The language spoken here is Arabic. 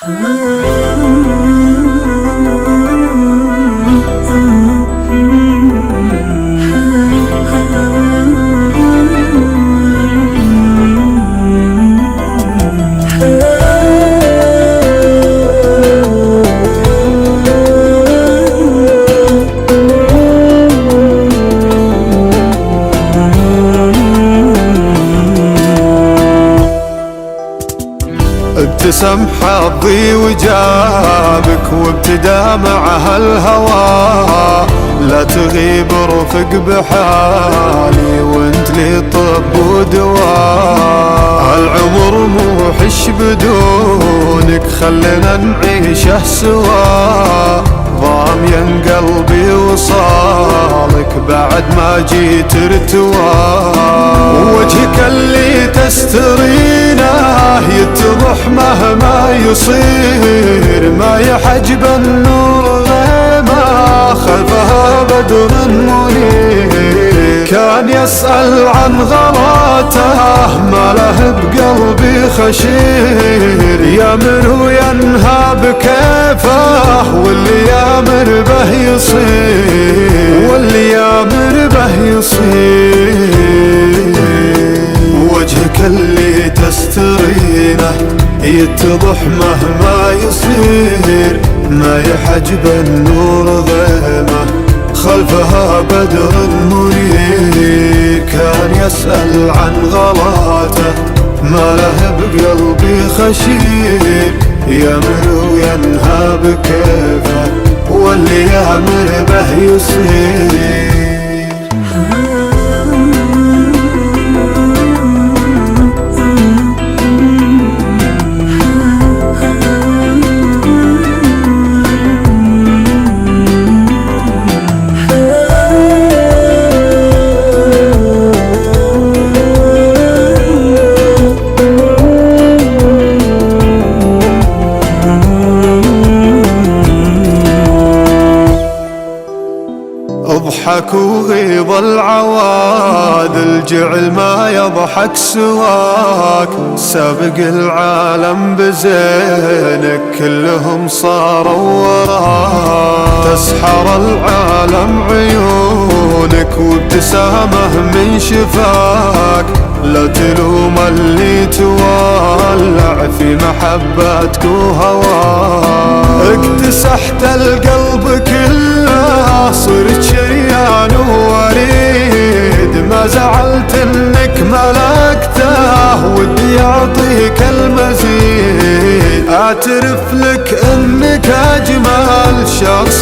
ابتسم حظي وجابك وابتدى معها الهوى، لا تغيب رفق بحالي وانت لي طب ودواء، العمر موحش بدونك خلنا نعيشه سوا، ضامين قلبي وصالك بعد ما جيت ارتوى، وجهك اللي تسترينه يتضح مهما يصير، ما يحجب النور غيمه خلفها بدر منير، كان يسأل عن غلاته ما له بقلبي خشير، يامر وينهى بكيفه واللي يامر به يصير، واللي يامر به يصير، وجهك اللي تسترينه يتضح مهما يصير، ما يحجب النور غيمه خلفها بدر منير، كان يسأل عن غلاته ما له بقلبي خشير، يامر وينهى بكيفه واللي يامر به يصير. اضحك وغيظ العواد الجعل ما يضحك سواك، سابق العالم بزينك كلهم صاروا وراك، تسحر العالم عيونك وابتسامه من شفاك، لا تلوم اللي تولع في محبتك وهواك، اكتسحت القلب كله صرت شريان ووريد، ما زعلت انك ملكته ودي اعطيك المزيد، اعترف لك انك اجمل شخص